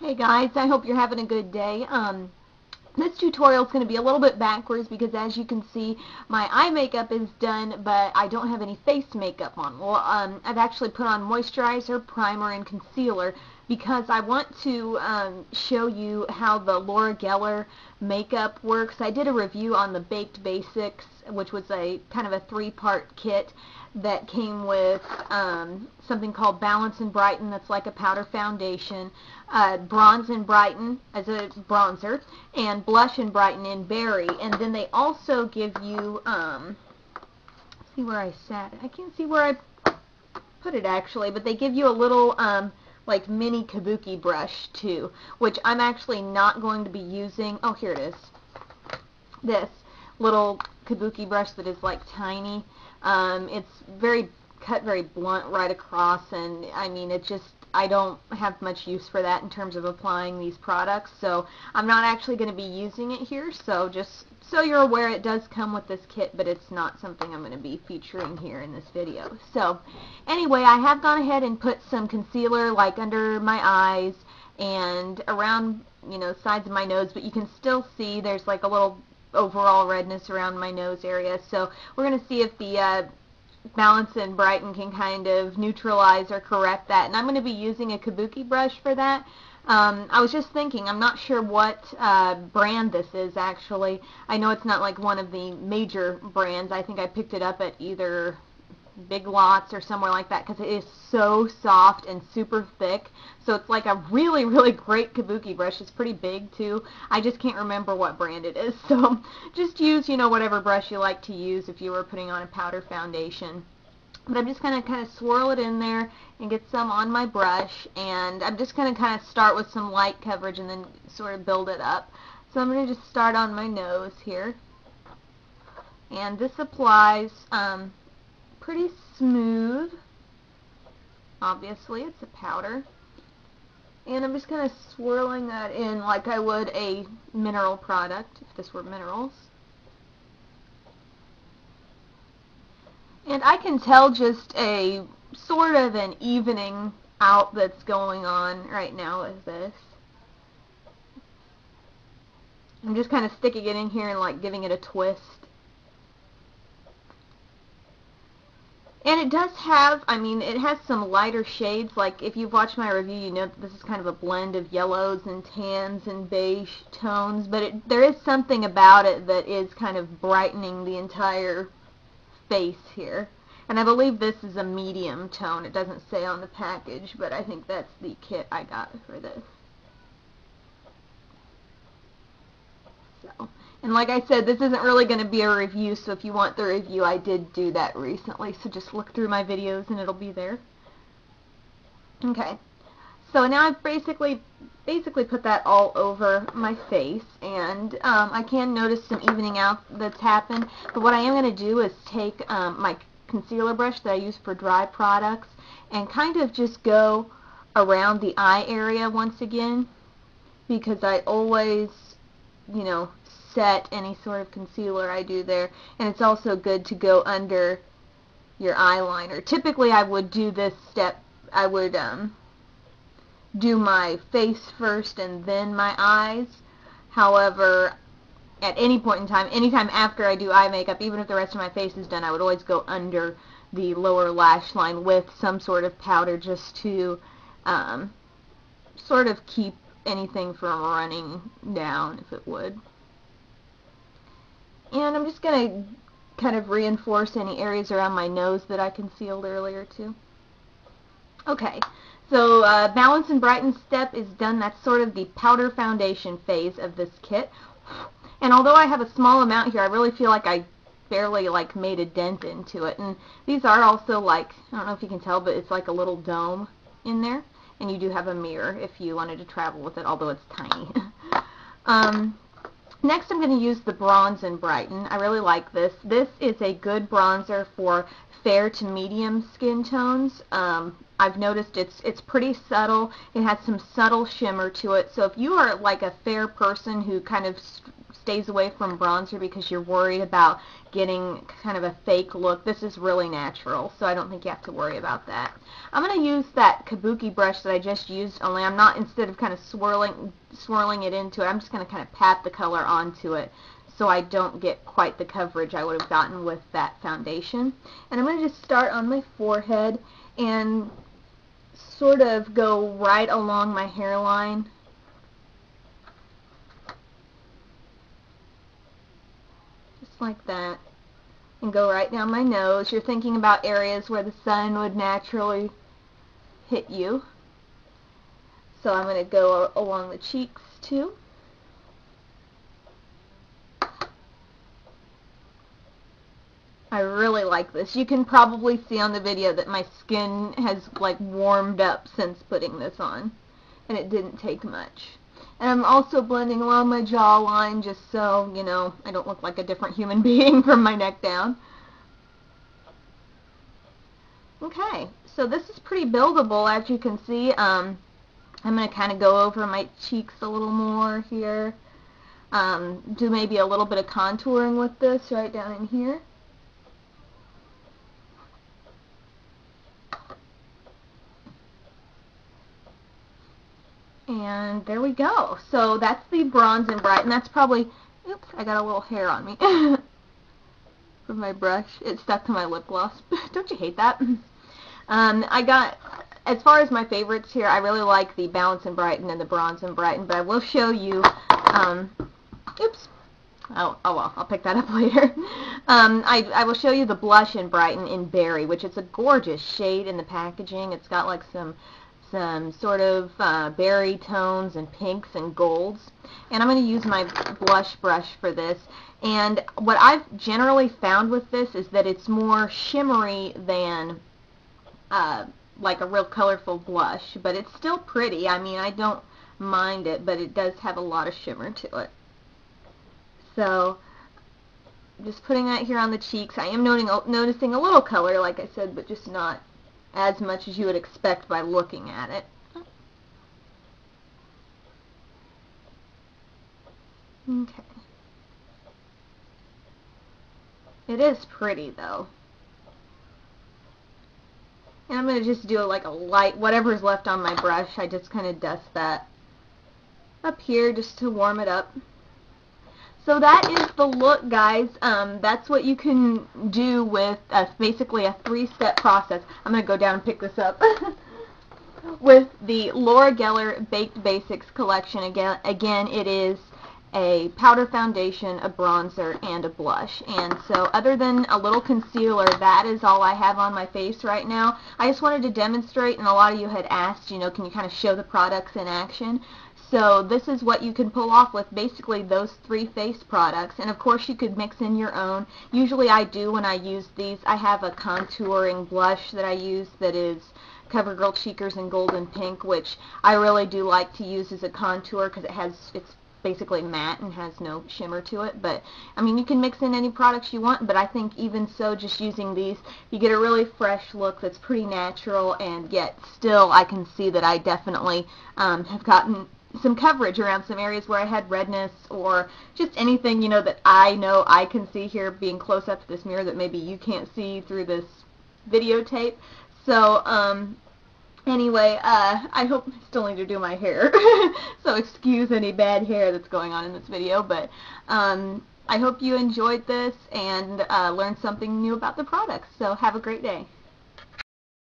Hey guys, I hope you're having a good day. This tutorial is going to be a little bit backwards because as you can see, my eye makeup is done, but I don't have any face makeup on. Well, I've actually put on moisturizer, primer, and concealer because I want to show you how the Laura Geller makeup works. I did a review on the Baked Basics, which was a kind of a three-part kit that came with something called Balance and Brighten, that's like a powder foundation, Bronze and Brighten as a bronzer, and Blush and Brighten in Berry. And then they also give you, see where I sat, I can't see where I put it actually, but they give you a little like mini kabuki brush too, which I'm actually not going to be using. Oh, here it is. This little kabuki brush that is like tiny. It's cut very blunt right across, and I mean it just, I don't have much use for that in terms of applying these products, so I'm not actually going to be using it here. So just so you're aware, it does come with this kit, but it's not something I'm going to be featuring here in this video. So anyway, I have gone ahead and put some concealer like under my eyes and around, you know, sides of my nose, but you can still see there's like a little overall redness around my nose area. So we're going to see if the Balance and Brighten can kind of neutralize or correct that, and I'm going to be using a kabuki brush for that. I was just thinking, I'm not sure what brand this is actually. I know it's not like one of the major brands. I think I picked it up at either Big Lots or somewhere like that because it is so soft and super thick. So it's like a really, really great kabuki brush. It's pretty big too. I just can't remember what brand it is. So just use, you know, whatever brush you like to use if you were putting on a powder foundation. But I'm just going to kind of swirl it in there and get some on my brush, and I'm just going to kind of start with some light coverage and then sort of build it up. So I'm going to just start on my nose here, and this applies pretty smooth. Obviously it's a powder, and I'm just kind of swirling that in like I would a mineral product if this were minerals. And I can tell just a sort of an evening out that's going on right now with this. I'm just kind of sticking it in here and like giving it a twist. And it does have, I mean, it has some lighter shades. Like if you've watched my review, you know that this is kind of a blend of yellows and tans and beige tones, but there is something about it that is kind of brightening the entire face here. And I believe this is a medium tone. It doesn't say on the package, but I think that's the kit I got for this. So, and like I said, this isn't really going to be a review, so if you want the review, I did do that recently, so just look through my videos and it'll be there. Okay, so now I've basically put that all over my face, and I can notice some evening out that's happened, but what I am going to do is take my concealer brush that I use for dry products and kind of just go around the eye area once again, because I always, you know, set any sort of concealer I do there, and it's also good to go under your eyeliner. Typically I would do this step, I would do my face first and then my eyes. However, at any point in time, anytime after I do eye makeup, even if the rest of my face is done, I would always go under the lower lash line with some sort of powder just to sort of keep anything from running down, if it would. And I'm just going to kind of reinforce any areas around my nose that I concealed earlier too. Okay, so Balance and Brighten step is done. That's sort of the powder foundation phase of this kit. And although I have a small amount here, I really feel like I barely like made a dent into it. And these are also like, I don't know if you can tell, but it's like a little dome in there. And you do have a mirror if you wanted to travel with it, although it's tiny. Next I'm going to use the Bronze and Brighten. I really like this. This is a good bronzer for fair to medium skin tones. I've noticed it's pretty subtle. It has some subtle shimmer to it. So if you are like a fair person who kind of stays away from bronzer because you're worried about getting kind of a fake look. This is really natural, so I don't think you have to worry about that. I'm going to use that Kabuki brush that I just used, only I'm not, instead of kind of swirling it into it, I'm just going to kind of pat the color onto it so I don't get quite the coverage I would have gotten with that foundation. And I'm going to just start on my forehead and sort of go right along my hairline. Just like that. And go right down my nose. You're thinking about areas where the sun would naturally hit you. So I'm going to go along the cheeks too. I really like this. You can probably see on the video that my skin has like warmed up since putting this on, and it didn't take much. And I'm also blending along my jawline just so, you know, I don't look like a different human being from my neck down. Okay, so this is pretty buildable, as you can see. I'm going to kind of go over my cheeks a little more here. Do maybe a little bit of contouring with this right down in here. And there we go. So that's the Bronze and Brighten. That's probably, oops, I got a little hair on me from my brush. It stuck to my lip gloss. Don't you hate that? I got, as far as my favorites here, I really like the Balance and Brighten and the Bronze and Brighten, but I will show you, oops, oh well, I'll pick that up later. I will show you the Blush and Brighten in Berry, which is a gorgeous shade in the packaging. It's got like some sort of berry tones and pinks and golds. And I'm going to use my blush brush for this. And what I've generally found with this is that it's more shimmery than like a real colorful blush, but it's still pretty. I mean, I don't mind it, but it does have a lot of shimmer to it. So just putting that here on the cheeks. I am noticing a little color, like I said, but just not as much as you would expect by looking at it. Okay. It is pretty, though. And I'm going to just do like a light, whatever's left on my brush, I just kind of dust that up here just to warm it up. So that is the look, guys. That's what you can do with basically a 3-step process. I'm going to go down and pick this up. With the Laura Geller Baked Basics collection, again, it is a powder foundation, a bronzer, and a blush. And so other than a little concealer, that is all I have on my face right now. I just wanted to demonstrate, and a lot of you had asked, you know, can you kind of show the products in action? So this is what you can pull off with basically those 3 face products. And of course you could mix in your own. Usually I do when I use these. I have a contouring blush that I use that is CoverGirl Cheekers in Golden Pink, which I really do like to use as a contour because it's basically matte and has no shimmer to it. But I mean, you can mix in any products you want, but I think even so, just using these, you get a really fresh look that's pretty natural, and yet still I can see that I definitely have gotten some coverage around some areas where I had redness or just anything, you know that I can see here being close up to this mirror that maybe you can't see through this videotape. So anyway, I hope I still need to do my hair, so excuse any bad hair that's going on in this video, but I hope you enjoyed this and learned something new about the products. So have a great day.